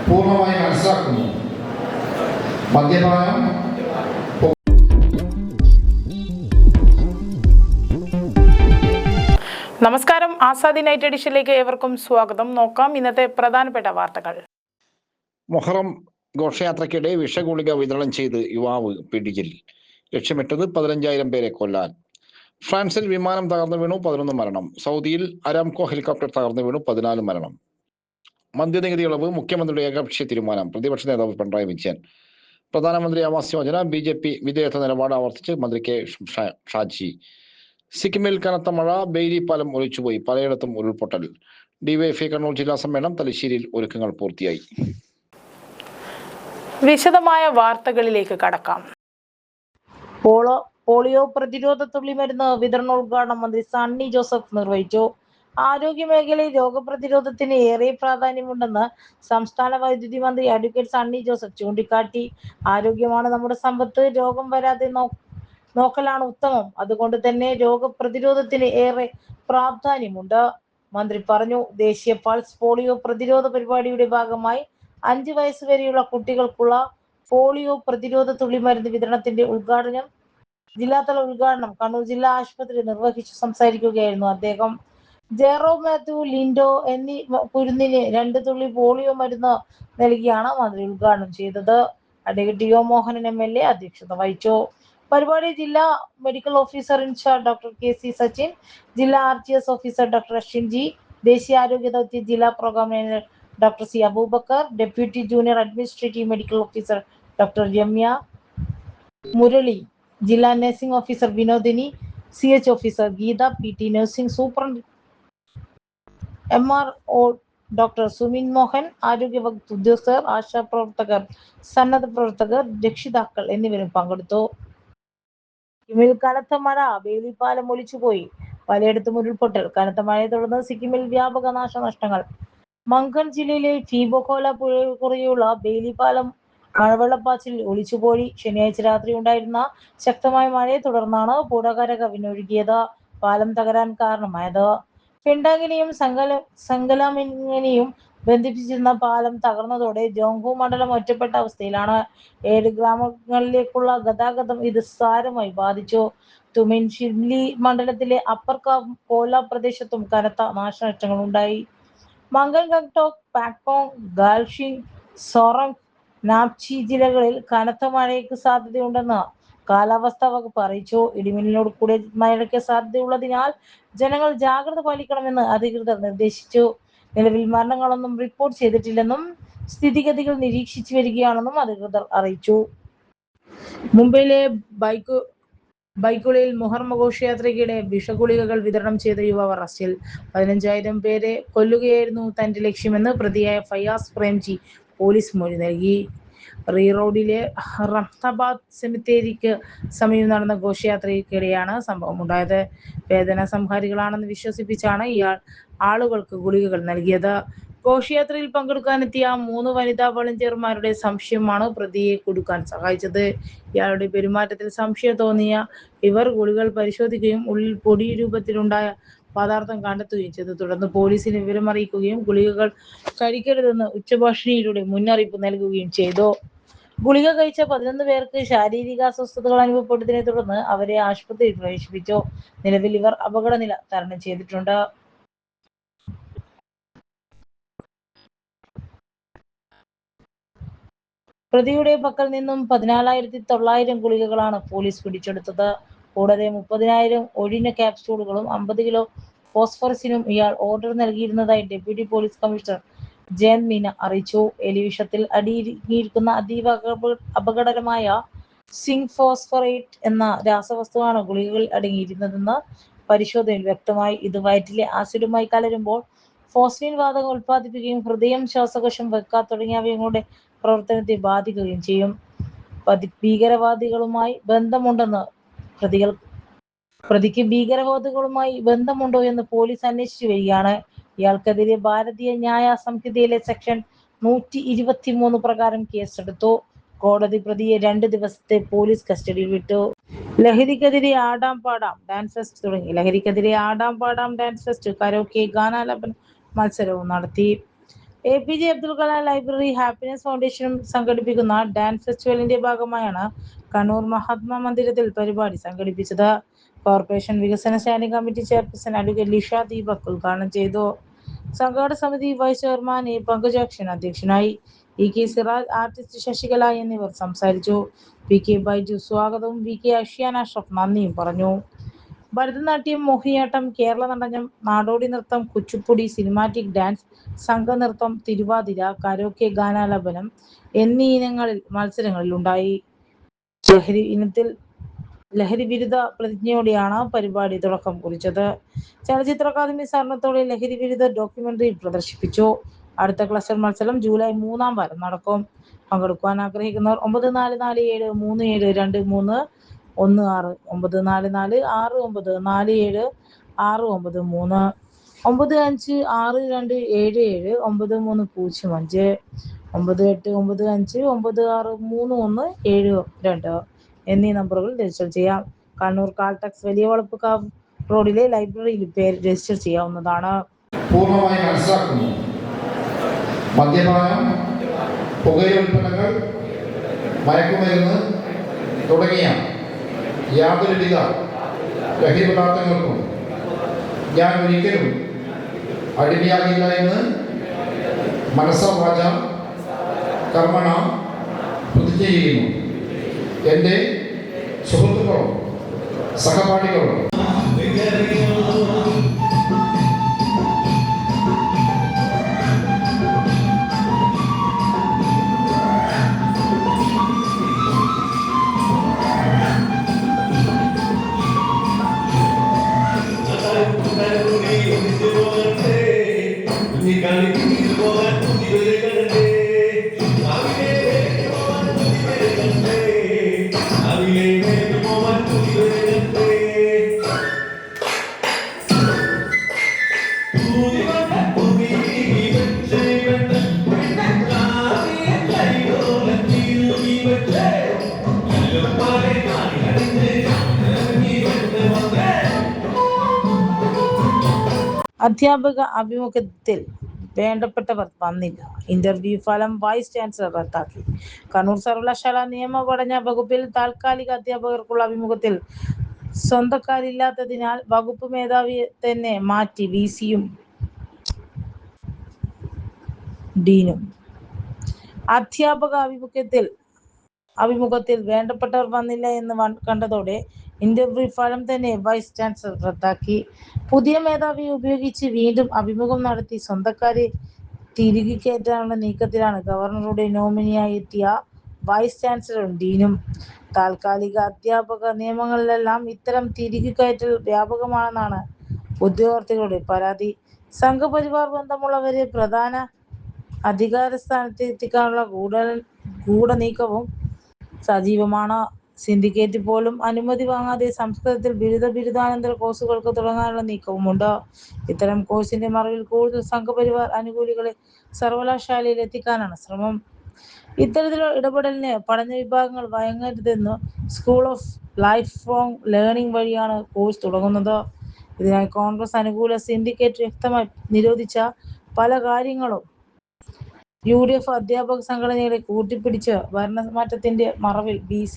പൂർണ്ണമായി മനസ്സിലാക്കുന്നു. മദ്യപാനം നമസ്കാരം. ആസാദി നൈറ്റ് എഡിഷനിലേക്ക് ഏവർക്കും സ്വാഗതം. നോക്കാം ഇന്നത്തെ പ്രധാനപ്പെട്ട വാർത്തകൾ. മൊഹറം ഘോഷയാത്രയ്ക്കിടെ വിഷഗുളിക വിതരണം ചെയ്ത് യുവാവ് പിടിയിൽ. ലക്ഷ്യമിട്ടത് 15,000 പേരെ കൊല്ലാൻ. ഫ്രാൻസിൽ വിമാനം തകർന്നു വീണു, 11 മരണം. സൗദിയിൽ അരാംകോ ഹെലികോപ്റ്റർ തകർന്നു വീണു, 14 മരണം. മദ്യനികുതി ഇളവ് മുഖ്യമന്ത്രിയുടെ ഏകപക്ഷീയ തീരുമാനം. പ്രതിപക്ഷ നേതാവ് പിണറായി വിജയൻ. പ്രധാനമന്ത്രി ആവാസ് യോജന BJP വിധേയത്വ നിലപാട് ആവർത്തിച്ച് മന്ത്രി കെ ഷാജി. സിക്കിമിൽ കനത്ത മഴ, ബെയ്ലി പാലം ഒലിച്ചുപോയി, പലയിടത്തും ഉരുൾപൊട്ടൽ. DYFI കണ്ണൂർ ജില്ലാ സമ്മേളനം. തലശ്ശേരിയിൽ ഒരുക്കങ്ങൾ പൂർത്തിയായി. വിശദമായ വാർത്തകളിലേക്ക് കടക്കാം. പോളിയോ പ്രതിരോധ തുള്ളിമരുന്ന് വിതരണോദ്ഘാടനം മന്ത്രി സണ്ണി ജോസഫ് നിർവഹിച്ചു. ആരോഗ്യ മേഖലയിൽ രോഗപ്രതിരോധത്തിന് ഏറെ പ്രാധാന്യമുണ്ടെന്ന് സംസ്ഥാന വൈദ്യുതി മന്ത്രി അഡ്വക്കേറ്റ് സണ്ണി ജോസഫ് ചൂണ്ടിക്കാട്ടി. ആരോഗ്യമാണ് നമ്മുടെ സമ്പത്ത്, രോഗം വരാതെ നോക്കലാണ് ഉത്തമം. അതുകൊണ്ട് തന്നെ രോഗപ്രതിരോധത്തിന് ഏറെ പ്രാധാന്യമുണ്ട് മന്ത്രി പറഞ്ഞു. ദേശീയ പൾസ് പോളിയോ പ്രതിരോധ പരിപാടിയുടെ ഭാഗമായി 5 വയസ്സ് വരെയുള്ള കുട്ടികൾക്കുള്ള പോളിയോ പ്രതിരോധ തുള്ളിമരുന്ന് വിതരണത്തിന്റെ ജില്ലാതല ഉദ്ഘാടനം കണ്ണൂർ ജില്ലാ ആശുപത്രി നിർവഹിച്ചു സംസാരിക്കുകയായിരുന്നു അദ്ദേഹം. ജെറോ മാത്യു, ലിൻഡോ എന്നീ കുരുന്നിന് 2 തുള്ളി പോളിയോ മരുന്ന് നൽകിയാണ് മന്ത്രി ഉദ്ഘാടനം ചെയ്തത്. അഡ്വക്കേറ്റ് ടി.ഒ. മോഹനൻ MLA അധ്യക്ഷത വഹിച്ചു. പരിപാടി ജില്ലാ medical officer in charge doctor KC Sachin, ജില്ലാ RTS officer doctor Ashwin G, ദേശീയ ആരോഗ്യ ദൗത്യ ജില്ലാ programme manager doctor C Aboobacker, deputy junior administrative medical officer doctor Ramya Murali, ജില്ലാ nursing officer Vinodini, CH officer Geetha, PT nursing superintendent MRO doctor Sumin Mohan, ആരോഗ്യ വകുപ്പ് ഉദ്യോഗസ്ഥർ, ആശാപ്രവർത്തകർ, സന്നദ്ധ പ്രവർത്തകർ, രക്ഷിതാക്കൾ എന്നിവരും പങ്കെടുത്തു. സിക്കിമിൽ കനത്ത മഴ, ബെയ്ലി പാലം ഒലിച്ചുപോയി, പലയിടത്തും ഉരുൾപൊട്ടൽ. കനത്ത മഴയെ തുടർന്ന് സിക്കിമിൽ വ്യാപക നാശനഷ്ടങ്ങൾ. മംഗൺ ജില്ലയിലെ ഫീബോഖോല പുഴയിൽ കുറുകെയുള്ള ബെയ്ലി പാലം മഴവെള്ളപ്പാച്ചിലിൽ ഒലിച്ചുപോയി. ശനിയാഴ്ച രാത്രി ഉണ്ടായിരുന്ന ശക്തമായ മഴയെ തുടർന്നാണ് പുഴ കരകവിഞ്ഞൊഴുകിയത് പാലം തകരാൻ കാരണമായത്. പിണ്ടാങ്ങിനെയും സങ്കലാമിനെയും ബന്ധിപ്പിച്ചിരുന്ന പാലം തകർന്നതോടെ ജോങ്ഹു മണ്ഡലം ഒറ്റപ്പെട്ട അവസ്ഥയിലാണ്. 7 ഗ്രാമങ്ങളിലേക്കുള്ള ഗതാഗതം ഇത് സാരമായി ബാധിച്ചു. തുമിൻ ഷിംലി മണ്ഡലത്തിലെ അപ്പർ കോല പ്രദേശത്തും കനത്ത നാശനഷ്ടങ്ങൾ ഉണ്ടായി. മംഗൻ, ഗംഗ്ടോക്ക്, പാക്പോങ്, ഗാൽഷിംഗ്, സോറംഗ്, നാപ്ചി ജില്ലകളിൽ കനത്ത മഴയ്ക്ക് സാധ്യതയുണ്ടെന്ന് കാലാവസ്ഥാ വകുപ്പ് അറിയിച്ചു. ഇടിമിന്നലോട് കൂടിയ മഴയ്ക്ക് സാധ്യതയുള്ളതിനാൽ ജനങ്ങൾ ജാഗ്രത പാലിക്കണമെന്ന് അധികൃതർ നിർദ്ദേശിച്ചു. നിലവിൽ മരണങ്ങളൊന്നും റിപ്പോർട്ട് ചെയ്തിട്ടില്ലെന്നും സ്ഥിതിഗതികൾ നിരീക്ഷിച്ചു വരികയാണെന്നും അധികൃതർ അറിയിച്ചു. മുംബൈയിലെ ബൈക്കുളിൽ മുഹറം ഘോഷയാത്രയ്ക്കിടെ വിഷഗുളികകൾ വിതരണം ചെയ്ത യുവാവ് അറസ്റ്റിൽ. 15,000 പേരെ കൊല്ലുകയായിരുന്നു തന്റെ ലക്ഷ്യമെന്ന് പ്രതിയായ ഫയാസ് പ്രേംജി പോലീസ് മൊഴി നൽകി. റോഡിലെ റഹ്മത്താബാദ് സെമിത്തേരിക്ക് സമീപം നടന്ന ഘോഷയാത്രയ്ക്കിടെയാണ് സംഭവമുണ്ടായത്. വേദന സംഹാരികളാണെന്ന് വിശ്വസിപ്പിച്ചാണ് ഇയാൾ ആളുകൾക്ക് ഗുളികകൾ നൽകിയത്. ഘോഷയാത്രയിൽ പങ്കെടുക്കാനെത്തിയ 3 വനിതാ വളണ്ടിയർമാരുടെ സംശയമാണ് പ്രതിയെ കുടുക്കാൻ സഹായിച്ചത്. ഇയാളുടെ പെരുമാറ്റത്തിൽ സംശയം തോന്നിയ ഇവർ ഗുളികകൾ പരിശോധിക്കുകയും ഉള്ളിൽ പൊടി രൂപത്തിലുണ്ടായ പദാർത്ഥം കണ്ടെത്തുകയും ചെയ്തു. തുടർന്ന് പോലീസിന് വിവരമറിയിക്കുകയും ഗുളികകൾ കഴിക്കരുതെന്ന് ഉച്ചഭാഷിണിയിലൂടെ മുന്നറിയിപ്പ് നൽകുകയും ചെയ്തു. ഗുളിക കഴിച്ച 11 പേർക്ക് ശാരീരിക അസ്വസ്ഥതകൾ അനുഭവപ്പെട്ടതിനെ തുടർന്ന് അവരെ ആശുപത്രിയിൽ പ്രവേശിപ്പിച്ചു. നിലവിൽ ഇവർ അപകടനില തരണം ചെയ്തിട്ടുണ്ട്. പ്രതിയുടെ പക്കൽ നിന്നും 14,900 ഗുളികകളാണ് പോലീസ് പിടിച്ചെടുത്തത്. കൂടാതെ 30,000 ഒഴിഞ്ഞ ക്യാപ്സ്യൂളുകളും 50 കിലോ ഫോസ്ഫറസിനും ഇയാൾ ഓർഡർ നൽകിയിരുന്നതായി deputy police commissioner Jayant Meena അറിയിച്ചു. എലിവിഷത്തിൽ അടങ്ങിയിരിക്കുന്ന അതീവ അപകടകരമായ സിങ്ക് ഫോസ്ഫറേറ്റ് എന്ന രാസവസ്തുവാണ് ഗുളികകളിൽ അടങ്ങിയിരുന്നതെന്ന് പരിശോധനയിൽ വ്യക്തമായി. ഇത് വയറ്റിലെ ആസിഡുമായി കലരുമ്പോൾ ഫോസ്ഫിൻ വാതകം ഉൽപ്പാദിപ്പിക്കുകയും ഹൃദയം, ശ്വാസകോശം, വൃക്ക തുടങ്ങിയവയുടെ പ്രവർത്തനത്തെ ബാധിക്കുകയും ചെയ്യും. ഭീകരവാദികളുമായി ബന്ധമുണ്ടെന്ന് പ്രതിക്ക് ഭീകരവാദികളുമായി ബന്ധമുണ്ടോ എന്ന് പോലീസ് അന്വേഷിച്ചു വരികയാണ്. ഇയാൾക്കെതിരെ ഭാരതീയ ന്യായ സംഹിതയിലെ സെക്ഷൻ 123 പ്രകാരം കേസെടുത്തു. കോടതി പ്രതിയെ 2 ദിവസത്തെ പോലീസ് കസ്റ്റഡിയിൽ വിട്ടു. ലഹരിക്കെതിരെ ആടാം പാടാം ഡാൻസ് ഫെസ്റ്റ് തുടങ്ങി. ലഹരിക്കെതിരെ ആടാം പാടാം ഡാൻസ് ഫെസ്റ്റ് കരോക്കെ ഗാനാലാപന മത്സരവും നടത്തി. APJ Abdul Kalam library happiness ഫൗണ്ടേഷനും സംഘടിപ്പിക്കുന്ന ഡാൻസ് ഫെസ്റ്റിവലിന്റെ ഭാഗമായാണ് കണ്ണൂർ മഹാത്മാ മന്ദിരത്തിൽ പരിപാടി സംഘടിപ്പിച്ചത്. കോർപ്പറേഷൻ വികസന standing committee chairperson advocate Lisha Deepak ഉദ്ഘാടനം ചെയ്തു. സംഘാടക സമിതി വൈസ് ചെയർമാൻ എ പങ്കജാക്ഷൻ അധ്യക്ഷനായി. EK സിറാജ്, ആർട്ടിസ്റ്റ് ശശികല എന്നിവർ സംസാരിച്ചു. PK ബൈജു സ്വാഗതവും VK അഷ്യാൻ അഷ്റഫ് നന്ദിയും പറഞ്ഞു. ഭരതനാട്യം, മോഹിനിയാട്ടം, കേരള നടനം, നാടോടി നൃത്തം, കുച്ചിപ്പുടി, സിനിമാറ്റിക് ഡാൻസ്, സംഘനൃത്തം, തിരുവാതിര, കരോക്കെ ഗാനാലാപനം എന്നീ ഇനങ്ങളിൽ മത്സരങ്ങളിൽ ഉണ്ടായി. ലഹരി വിരുദ്ധ പ്രതിജ്ഞയോടെയാണ് പരിപാടി തുടക്കം കുറിച്ചത്. ചലച്ചിത്ര അക്കാദമി സഹകരണത്തോടെ ലഹരി വിരുദ്ധ ഡോക്യുമെന്ററി പ്രദർശിപ്പിച്ചു. അടുത്ത ക്ലസ്റ്റർ മത്സരം ജൂലൈ 3-ാം വാരം നടക്കും. പങ്കെടുക്കുവാൻ ആഗ്രഹിക്കുന്നവർ 9447372316 9446947693 9562779305 9895963172 എന്നീ നമ്പറുകൾ രജിസ്റ്റർ ചെയ്യാം. കണ്ണൂർ കാൽടെക്സ് വലിയ വളപ്പുകാവ് റോഡിലെ ലൈബ്രറിയിൽ പേര് രജിസ്റ്റർ ചെയ്യാവുന്നതാണ്. പൂർണ്ണമായി മനസ്സിലാക്കുന്നു. മദ്യപാനം, പുകയില ഉൽപ്പന്നങ്ങൾ, മയക്കുമരുന്ന് തുടങ്ങിയ യാതൊരുവിധ ലഹരി പദാർത്ഥങ്ങൾക്കും ഞാൻ ഒരിക്കലും അടിമയാകില്ല എന്ന് മനസ്സാ വാച കർമ്മണ പ്രതിജ്ഞ ചെയ്യുന്നു. എൻ്റെ സുഹൃത്തുക്കളും സഹപാഠികളും അധ്യാപക അഭിമുഖത്തിൽ വേണ്ടപ്പെട്ടവർ വന്നില്ല. ഇന്റർവ്യൂ ഫലം വൈസ് ചാൻസലർ റദ്ദാക്കി. കണ്ണൂർ സർവകലാശാല നിയമപഠന വകുപ്പിൽ താൽക്കാലിക അധ്യാപകർക്കുള്ള അഭിമുഖത്തിൽ സ്വന്തക്കാരില്ലാത്തതിനാൽ വകുപ്പ് മേധാവിയെ തന്നെ മാറ്റി VC-യും ഡീനും. അധ്യാപക അഭിമുഖത്തിൽ വേണ്ടപ്പെട്ടവർ വന്നില്ല എന്ന് കണ്ടതോടെ ഇന്റർവ്യൂ ഫലം തന്നെ വൈസ് ചാൻസലർ റദ്ദാക്കി. പുതിയ മേധാവിയെ ഉപയോഗിച്ച് വീണ്ടും അഭിമുഖം നടത്തി സ്വന്തക്കാരെ തിരികെ കയറ്റാനുള്ള നീക്കത്തിലാണ് ഗവർണറുടെ നോമിനിയായി എത്തിയ വൈസ് ചാൻസലറും ഡീനും. താൽക്കാലിക അധ്യാപക നിയമനങ്ങളിലെല്ലാം ഇത്തരം തിരികെ കയറ്റൽ വ്യാപകമാണെന്നാണ് ഉദ്യോഗാർത്ഥികളുടെ പരാതി. സംഘപരിവാർ ബന്ധമുള്ളവരെ പ്രധാന അധികാരസ്ഥാനത്ത് എത്തിക്കാനുള്ള ഗൂഢനീക്കവും സജീവമാണ്. സിൻഡിക്കേറ്റ് പോലും അനുമതി വാങ്ങാതെ സംസ്കൃതത്തിൽ ബിരുദാനന്തര കോഴ്സുകൾക്ക് തുടങ്ങാനുള്ള നീക്കവുമുണ്ട്. ഇത്തരം കോഴ്സിന്റെ മറവിൽ കൂടുതൽ സംഘപരിവാർ അനുകൂലികളെ സർവകലാശാലയിൽ എത്തിക്കാനാണ് ശ്രമം. ഇത്തരത്തിലുള്ള ഇടപെടലിന് പഠന വിഭാഗങ്ങൾ വഴങ്ങരുതെന്ന് school of lifelong learning വഴിയാണ് കോഴ്സ് തുടങ്ങുന്നത്. ഇതിനായി കോൺഗ്രസ് അനുകൂല സിൻഡിക്കേറ്റ് വ്യക്തമായി നിരോധിച്ച പല കാര്യങ്ങളും UDF അധ്യാപക സംഘടനകളെ കൂട്ടിപ്പിടിച്ച് ഭരണമാറ്റത്തിന്റെ മറവിൽ VC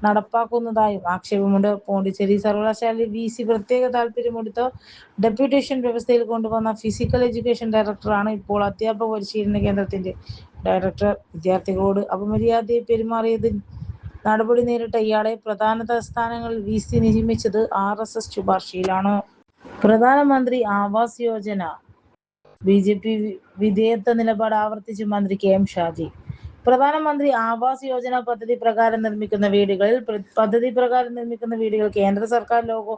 നടപ്പാക്കുന്നതായും ആക്ഷേപമുണ്ട്. പോണ്ടിച്ചേരി സർവകലാശാലയിൽ VC പ്രത്യേക താൽപര്യമെടുത്ത് ഡെപ്യൂട്ടേഷൻ വ്യവസ്ഥയിൽ കൊണ്ടുവന്ന ഫിസിക്കൽ എഡ്യൂക്കേഷൻ ഡയറക്ടറാണ് ഇപ്പോൾ അധ്യാപക പരിശീലന കേന്ദ്രത്തിന്റെ ഡയറക്ടർ. വിദ്യാർത്ഥികളോട് അപമര്യാദയായി പെരുമാറിയത് നടപടി നേരിട്ട ഇയാളെ പ്രധാന സ്ഥാനങ്ങളിൽ VC നിയമിച്ചത് RSS ശുപാർശയിലാണ്. പ്രധാനമന്ത്രി ആവാസ് യോജന BJP വിധേയത്വ നിലപാട് ആവർത്തിച്ച് മന്ത്രി KM ഷാജി. പ്രധാനമന്ത്രി ആവാസ് യോജന പദ്ധതി പ്രകാരം നിർമ്മിക്കുന്ന വീടുകൾ കേന്ദ്ര സർക്കാർ ലോഗോ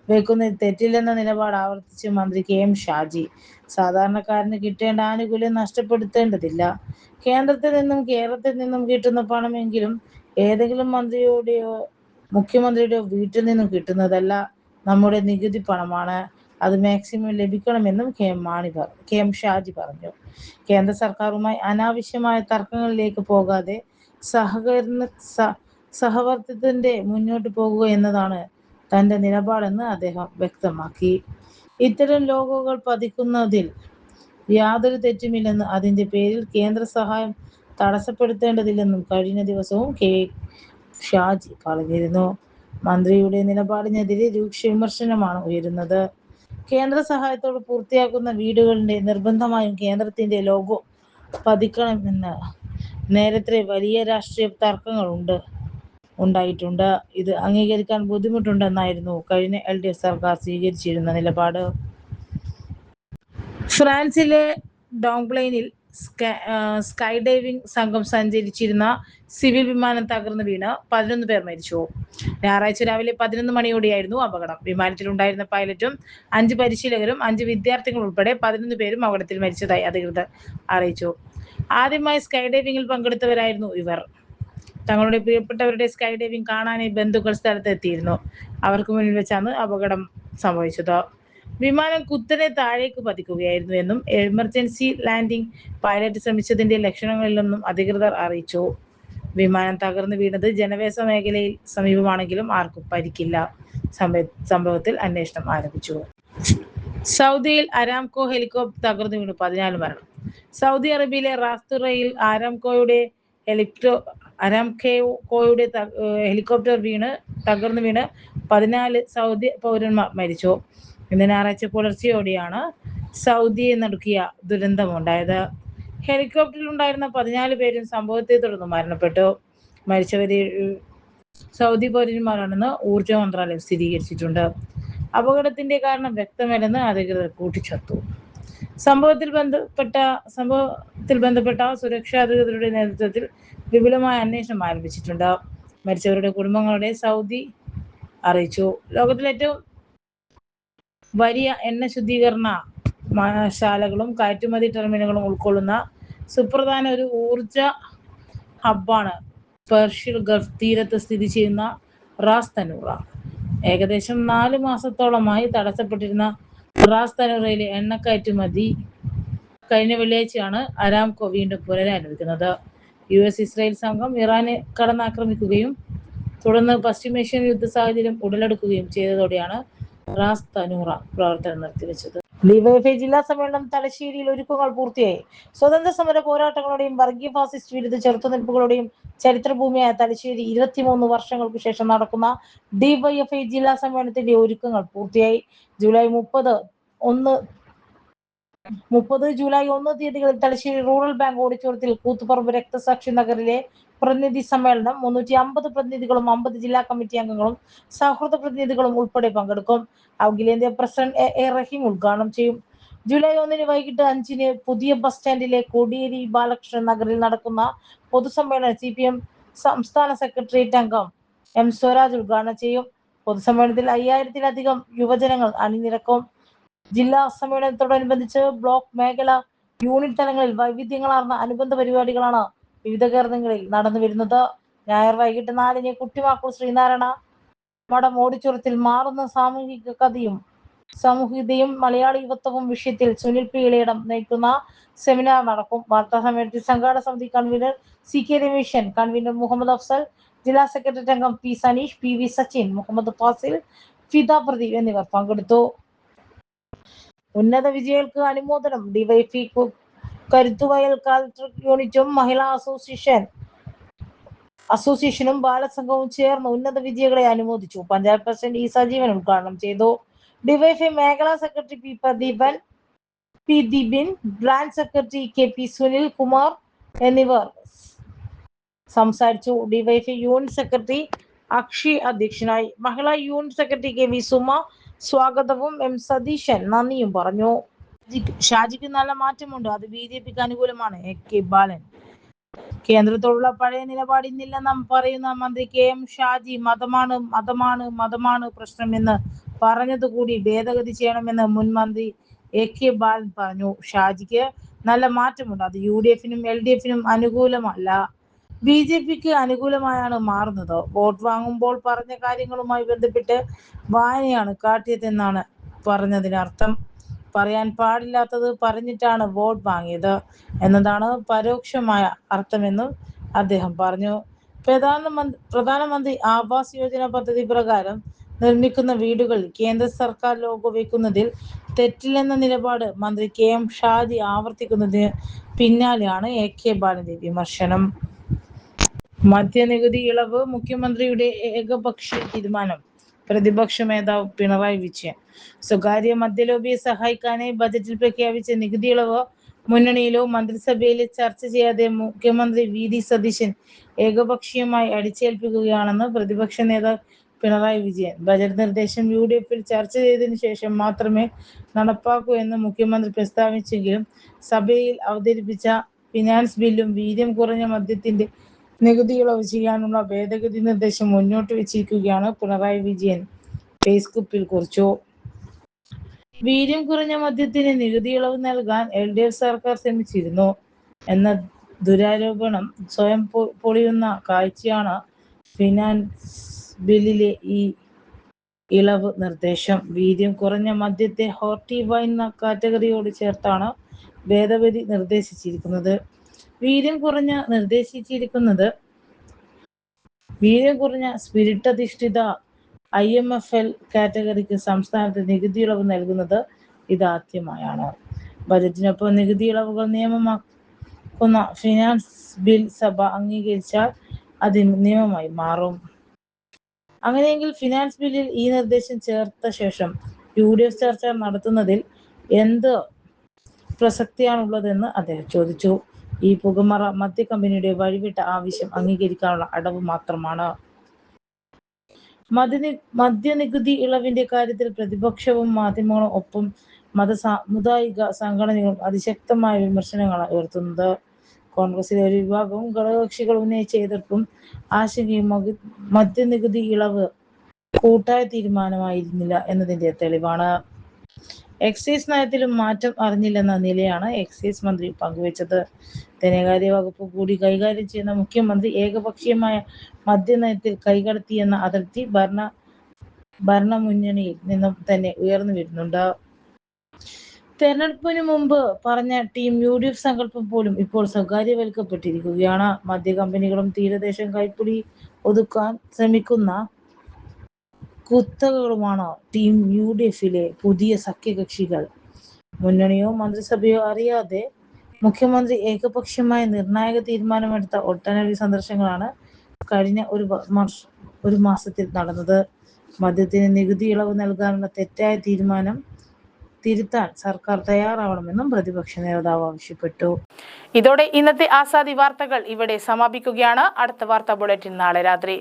വെക്കുന്നത് തെറ്റില്ലെന്ന നിലപാട് ആവർത്തിച്ച് മന്ത്രി KM ഷാജി. സാധാരണക്കാരന് കിട്ടേണ്ട ആനുകൂല്യം നഷ്ടപ്പെടുത്തേണ്ടതില്ല. കേന്ദ്രത്തിൽ നിന്നും കേരളത്തിൽ നിന്നും കിട്ടുന്ന പണമെങ്കിലും ഏതെങ്കിലും മന്ത്രിയുടെയോ മുഖ്യമന്ത്രിയുടെയോ വീട്ടിൽ നിന്നും കിട്ടുന്നതല്ല, നമ്മുടെ നികുതി പണമാണ്. അത് മാക്സിമം ലഭിക്കണമെന്നും KM ഷാജി പറഞ്ഞു. കേന്ദ്ര സർക്കാരുമായി അനാവശ്യമായ തർക്കങ്ങളിലേക്ക് പോകാതെ സഹവർത്തിത്വത്തിന്റെ മുന്നോട്ട് പോകുക എന്നതാണ് തന്റെ നിലപാടെന്ന് അദ്ദേഹം വ്യക്തമാക്കി. ഇത്തരം ലോഗോകൾ പതിക്കുന്നതിൽ യാതൊരു തെറ്റുമില്ലെന്ന് അതിന്റെ പേരിൽ കേന്ദ്ര സഹായം തടസ്സപ്പെടുത്തേണ്ടതില്ലെന്നും കഴിഞ്ഞ ദിവസവും കെ ഷാജി പറഞ്ഞിരുന്നു. മന്ത്രിയുടെ നിലപാടിനെതിരെ രൂക്ഷ വിമർശനമാണ് ഉയരുന്നത്. കേന്ദ്ര സഹായത്തോട് പൂർത്തിയാക്കുന്ന വീടുകളിൽ നിർബന്ധമായും കേന്ദ്രത്തിന്റെ ലോഗോ പതിക്കണമെന്ന് നേരത്തെ വലിയ രാഷ്ട്രീയ തർക്കങ്ങൾ ഉണ്ടായിട്ടുണ്ട്. ഇത് അംഗീകരിക്കാൻ ബുദ്ധിമുട്ടുണ്ടെന്നായിരുന്നു കഴിഞ്ഞ LDF സർക്കാർ സ്വീകരിച്ചിരുന്ന നിലപാട്. ഫ്രാൻസിലെ ഡോംപ്ലെയിനിൽ സ്കൈ ഡൈവിംഗ് സംഘം സഞ്ചരിച്ചിരുന്ന സിവിൽ വിമാനം തകർന്നു വീണ് 11 പേർ മരിച്ചു. ഞായറാഴ്ച രാവിലെ 11 മണിയോടെയായിരുന്നു അപകടം. വിമാനത്തിലുണ്ടായിരുന്ന പൈലറ്റും 5 പരിശീലകരും 5 വിദ്യാർത്ഥികൾ ഉൾപ്പെടെ 11 പേരും അപകടത്തിൽ മരിച്ചതായി അധികൃതർ അറിയിച്ചു. ആദ്യമായി സ്കൈ ഡൈവിംഗിൽ പങ്കെടുത്തവരായിരുന്നു ഇവർ. തങ്ങളുടെ പ്രിയപ്പെട്ടവരുടെ സ്കൈ ഡൈവിംഗ് കാണാനായി ബന്ധുക്കൾ സ്ഥലത്ത് എത്തിയിരുന്നു. അവർക്ക് മുന്നിൽ വെച്ചാണ് അപകടം സംഭവിച്ചത്. വിമാനം കുത്തനെ താഴേക്ക് പതിക്കുകയായിരുന്നു എന്നും എമർജൻസി ലാൻഡിംഗ് പൈലറ്റ് ശ്രമിച്ചതിന്റെ ലക്ഷണങ്ങളില്ലെന്നും അധികൃതർ അറിയിച്ചു. വിമാനം തകർന്നു വീണത് ജനവാസ മേഖലയിൽ സമീപമാണെങ്കിലും ആർക്കും പരിക്കില്ല. സംഭവത്തിൽ അന്വേഷണം ആരംഭിച്ചു. സൗദിയിൽ അരാംകോ ഹെലികോപ്റ്റർ തകർന്നു വീണു 14 മരണം. സൗദി അറേബ്യയിലെ റാസ്തുറയിൽ ആരാംകോയുടെ ഹെലികോപ്റ്റർ തകർന്നു വീണ് 14 സൗദി പൗരന്മാർ മരിച്ചു. ഇന്ന് ഞായറാഴ്ച പുലർച്ചെയോടെയാണ് സൗദിയെ നടുക്കിയ ദുരന്തമുണ്ടായത്. ഹെലികോപ്റ്ററിലുണ്ടായിരുന്ന 14 പേരും സംഭവത്തെ തുടർന്ന് മരണപ്പെട്ടു. മരിച്ചവരിൽ സൗദി പൗരന്മാരാണെന്ന് ഊർജ മന്ത്രാലയം സ്ഥിരീകരിച്ചിട്ടുണ്ട്. അപകടത്തിന്റെ കാരണം വ്യക്തമല്ലെന്ന് അധികൃതർ കൂട്ടിച്ചേർത്തു. സംഭവത്തിൽ ബന്ധപ്പെട്ട സുരക്ഷാ അധികൃതരുടെ നേതൃത്വത്തിൽ വിപുലമായ അന്വേഷണം ആരംഭിച്ചിട്ടുണ്ട്. മരിച്ചവരുടെ കുടുംബങ്ങളെ സൗദി അറിയിച്ചു. ലോകത്തിലെ ഏറ്റവും വലിയ എണ്ണ ശുദ്ധീകരണ ശാലകളും കയറ്റുമതി ടെർമിനലുകളും ഉൾക്കൊള്ളുന്ന സുപ്രധാന ഒരു ഊർജ ഹബ്ബാണ് പേർഷ്യൻ ഗൾഫ് തീരത്ത് സ്ഥിതി ചെയ്യുന്ന റാസ് തനൂറ. ഏകദേശം 4 മാസത്തോളമായി തടസ്സപ്പെട്ടിരുന്ന റാസ് തനൂറയിലെ എണ്ണ കയറ്റുമതി കഴിഞ്ഞ വെള്ളിയാഴ്ചയാണ് അരാംകോ വീണ്ടും പുനരാരംഭിക്കുന്നത്. US-ഇസ്രായേൽ സംഘം ഇറാനെ കടന്നാക്രമിക്കുകയും തുടർന്ന് പശ്ചിമേഷ്യൻ യുദ്ധ സാഹചര്യം ഉടലെടുക്കുകയും ചെയ്തതോടെയാണ് റാസ് തനൂറ പ്രവർത്തനം നിർത്തിവെച്ചത്. ഡിവൈഎഫ്ഐ ജില്ലാ സമ്മേളനം തലശ്ശേരിയിൽ ഒരുക്കങ്ങൾ പൂർത്തിയായി. സ്വതന്ത്ര സമര പോരാട്ടങ്ങളുടെയും വർഗീയ ഫാസിസ്റ്റ് വിരുദ്ധ ചെറുത്തുനിൽപ്പുകളുടെയും ചരിത്രഭൂമിയായ തലശ്ശേരി 23 വർഷങ്ങൾക്ക് ശേഷം നടക്കുന്ന ഡിവൈഎഫ്ഐ ജില്ലാ സമ്മേളനത്തിന്റെ ഒരുക്കങ്ങൾ പൂർത്തിയായി. ജൂലൈ 30, 1 തീയതികളിൽ തലശ്ശേരി റൂറൽ ബാങ്ക് ഓഡിറ്റോറിയത്തിൽ കൂത്തുപറമ്പ് രക്തസാക്ഷി നഗറിലെ പ്രതിനിധി സമ്മേളനം 350 പ്രതിനിധികളും 50 ജില്ലാ കമ്മിറ്റി അംഗങ്ങളും സൗഹൃദ പ്രതിനിധികളും ഉൾപ്പെടെ പങ്കെടുക്കും. അഖിലേന്ത്യാ പ്രസിഡന്റ് A റഹീം ഉദ്ഘാടനം ചെയ്യും. ജൂലൈ 1 വൈകിട്ട് 5 പുതിയ ബസ് സ്റ്റാൻഡിലെ കോടിയേരി ബാലകൃഷ്ണൻ നഗറിൽ നടക്കുന്ന പൊതുസമ്മേളനം CPM സംസ്ഥാന സെക്രട്ടേറിയറ്റ് അംഗം M സ്വരാജ് ഉദ്ഘാടനം ചെയ്യും. പൊതുസമ്മേളനത്തിൽ 5000-ലധികം യുവജനങ്ങൾ അണിനിരക്കും. ജില്ലാ സമ്മേളനത്തോടനുബന്ധിച്ച് ബ്ലോക്ക്, മേഖല, യൂണിറ്റ് തലങ്ങളിൽ വൈവിധ്യങ്ങളാർന്ന അനുബന്ധ പരിപാടികളാണ് വിവിധ കേന്ദ്രങ്ങളിൽ നടന്നുവരുന്നത്. ഞായർ വൈകിട്ട് 4 കുട്ടിമാക്കൂർ ശ്രീനാരായണ മഠം ഓഡിറ്റോറിയത്തിൽ മാറുന്ന സാമൂഹികതയും മലയാളി യുവത്വവും വിഷയത്തിൽ സുനിൽ P. ഇളയിടം നയിക്കുന്ന സെമിനാർ നടക്കും. വാർത്താ സമ്മേളനത്തിൽ സംഘാടക സമിതി convener CK Ramesan, convener Muhammad Afsal, ജില്ലാ സെക്രട്ടേറിയറ്റ് അംഗം P. സനീഷ്, PV സച്ചിൻ, മുഹമ്മദ് ഫാസിൽ, ഫിദ പ്രദീപ് എന്നിവർ പങ്കെടുത്തു. ഉന്നത വിജയികൾക്ക് അനുമോദനം. ഡിവൈഎഫ്ഐ കരുത്തുവയൽ കളക്ടർ യൂണിറ്റും മഹിളാ അസോസിയേഷനും ബാലസംഘവും ചേർന്ന് ഉന്നത വിജയികളെ അനുമോദിച്ചു. Panchayat president E. സജീവൻ ഉദ്ഘാടനം ചെയ്തു. ഡിവൈഎഫ്ഐ മേഖലാ secretary P. Deepin, branch secretary KP Sunil Kumar എന്നിവർ സംസാരിച്ചു. ഡിവൈഎഫ്ഐ യൂണിറ്റ് സെക്രട്ടറി അക്ഷി അധ്യക്ഷനായി. മഹിളാ യൂണിറ്റ് സെക്രട്ടറി KV സുമ സ്വാഗതവും M. സതീശൻ നന്ദിയും പറഞ്ഞു. ഷാജിക്ക് നല്ല മാറ്റമുണ്ട്, അത് BJPക്ക് അനുകൂലമാണ്. AK ബാലൻ. കേന്ദ്രത്തോടുള്ള പഴയ നിലപാട് ഇന്നില്ലെന്ന് പറയുന്ന മന്ത്രി KM ഷാജി മതമാണ് പ്രശ്നം എന്ന് പറഞ്ഞതുകൂടി ഭേദഗതി ചെയ്യണമെന്ന് മുൻ മന്ത്രി AK ബാലൻ പറഞ്ഞു. ഷാജിക്ക് നല്ല മാറ്റമുണ്ട്, അത് UDF-നും LDF-നും അനുകൂലമല്ല, BJPക്ക് അനുകൂലമായാണ് മാറുന്നത്. വോട്ട് വാങ്ങുമ്പോൾ പറഞ്ഞ കാര്യങ്ങളുമായി ബന്ധപ്പെട്ട് വായനയാണ് കാട്ടിയതെന്നാണ് പറഞ്ഞതിനർത്ഥം. പറയാൻ പാടില്ലാത്തത് പറഞ്ഞിട്ടാണ് വോട്ട് വാങ്ങിയത് എന്നതാണ് പരോക്ഷമായ അർത്ഥമെന്നും അദ്ദേഹം പറഞ്ഞു. പ്രധാനമന്ത്രി ആവാസ് യോജന പദ്ധതി പ്രകാരം നിർമ്മിക്കുന്ന വീടുകളിൽ കേന്ദ്ര സർക്കാർ ലോഗോ വയ്ക്കുന്നതിൽ തെറ്റില്ലെന്ന നിലപാട് മന്ത്രി KM ഷാജി ആവർത്തിക്കുന്നതിന് പിന്നാലെയാണ് AK ബാലന്റെ വിമർശനം. മദ്യനികുതി ഇളവ് മുഖ്യമന്ത്രിയുടെ ഏകപക്ഷീയ തീരുമാനം. പ്രതിപക്ഷ നേതാവ് പിണറായി വിജയൻ സ്വകാര്യ മദ്യലോബിയെ സഹായിക്കാനായി ബജറ്റിൽ പ്രഖ്യാപിച്ച നികുതി ഇളവ് മുന്നണിയിലോ മന്ത്രിസഭയിലോ ചർച്ച ചെയ്യാതെ മുഖ്യമന്ത്രി VD സതീശൻ ഏകപക്ഷീയമായി അടിച്ചേൽപ്പിക്കുകയാണെന്ന് പ്രതിപക്ഷ നേതാവ് പിണറായി വിജയൻ. ബജറ്റ് നിർദ്ദേശം UDF-ൽ ചർച്ച ചെയ്തതിനു ശേഷം മാത്രമേ നടപ്പാക്കൂ എന്ന് മുഖ്യമന്ത്രി പ്രസ്താവിച്ചെങ്കിലും സഭയിൽ അവതരിപ്പിച്ച ഫിനാൻസ് ബില്ലും വീര്യം കുറഞ്ഞ മദ്യത്തിന്റെ നികുതി ഇളവ് ചെയ്യാനുള്ള ഭേദഗതി നിർദ്ദേശം മുന്നോട്ട് വെച്ചിരിക്കുകയാണ് പിണറായി വിജയൻ ഫേസ്ബുക്കിൽ കുറിച്ചു. വീര്യം കുറഞ്ഞ മദ്യത്തിന് നികുതി ഇളവ് നൽകാൻ LDF സർക്കാർ ശ്രമിച്ചിരുന്നു എന്ന ദുരാരോപണം സ്വയം പൊളിയുന്ന കാഴ്ചയാണ് ഫിനാൻസ് ബില്ലിലെ ഈ ഇളവ് നിർദ്ദേശം. വീര്യം കുറഞ്ഞ മദ്യത്തെ ഹോർട്ടി വൈൻ കാറ്റഗറിയോട് ചേർത്താണ് ഭേദഗതി നിർദ്ദേശിച്ചിരിക്കുന്നത്. വീര്യം കുറഞ്ഞ സ്പിരിറ്റ് അധിഷ്ഠിത IMFL കാറ്റഗറിക്ക് സംസ്ഥാനത്ത് നികുതി ഇളവ് നൽകുന്നത് ഇതാദ്യമായാണ്. ബജറ്റിനൊപ്പം നികുതി ഇളവുകൾ നിയമമാക്കുന്ന ഫിനാൻസ് ബിൽ സഭ അംഗീകരിച്ചാൽ അത് നിയമമായി മാറും. അങ്ങനെയെങ്കിൽ ഫിനാൻസ് ബില്ലിൽ ഈ നിർദ്ദേശം ചേർത്ത ശേഷം UDF ചർച്ച നടത്തുന്നതിൽ എന്ത് പ്രസക്തിയാണുള്ളതെന്ന് അദ്ദേഹം ചോദിച്ചു. ഈ പുകമറ മദ്യ കമ്പനിയുടെ വഴിവിട്ട ആവശ്യം അംഗീകരിക്കാനുള്ള അടവ് മാത്രമാണ്. മദ്യനികുതി ഇളവിന്റെ കാര്യത്തിൽ പ്രതിപക്ഷവും മാധ്യമങ്ങളും ഒപ്പം സാമുദായിക സംഘടനകളും അതിശക്തമായ വിമർശനങ്ങളാണ് ഉയർത്തുന്നത്. കോൺഗ്രസിലെ ഒരു വിഭാഗവും ഘടകകക്ഷികൾ ഉന്നയിച്ച എതിർപ്പും ആശങ്കയും മദ്യനികുതി ഇളവ് കൂട്ടായ തീരുമാനമായിരുന്നില്ല എന്നതിന്റെ തെളിവാണ്. എക്സൈസ് നയത്തിലും മാറ്റം അറിഞ്ഞില്ലെന്ന നിലയാണ് എക്സൈസ് മന്ത്രി പങ്കുവച്ചത്. ധനകാര്യ വകുപ്പ് കൂടി കൈകാര്യം ചെയ്യുന്ന മുഖ്യമന്ത്രി ഏകപക്ഷീയമായ മദ്യനയത്തിൽ കൈകടത്തിയെന്ന അതൃപ്തി ഭരണമുന്നണിയിൽ നിന്നും തന്നെ ഉയർന്നു വരുന്നുണ്ട്. തെരഞ്ഞെടുപ്പിന് മുമ്പ് പറഞ്ഞ ടീം UDF സങ്കല്പം പോലും ഇപ്പോൾ സ്വകാര്യവൽക്കപ്പെട്ടിരിക്കുകയാണ്. മദ്യ കമ്പനികളും തീരദേശം കൈപ്പിടി ഒതുക്കാൻ ശ്രമിക്കുന്ന കുത്തകകളുമാണ് ടീം UDF-ലെ പുതിയ സഖ്യകക്ഷികൾ. മുന്നണിയോ മന്ത്രിസഭയോ അറിയാതെ മുഖ്യമന്ത്രി ഏകപക്ഷീയമായ നിർണായക തീരുമാനമെടുത്ത ഒട്ടനവധി സന്ദർശനങ്ങളാണ് കഴിഞ്ഞ ഒരു മാസത്തിൽ നടന്നത്. മദ്യത്തിന് നികുതി ഇളവ് നൽകാനുള്ള തെറ്റായ തീരുമാനം തിരുത്താൻ സർക്കാർ തയ്യാറാവണമെന്നും പ്രതിപക്ഷ നേതാവ് ആവശ്യപ്പെട്ടു. ഇതോടെ ഇന്നത്തെ ആസാദി വാർത്തകൾ ഇവിടെ സമാപിക്കുകയാണ്. അടുത്ത വാർത്താ ബുള്ളറ്റിൻ നാളെ രാത്രി.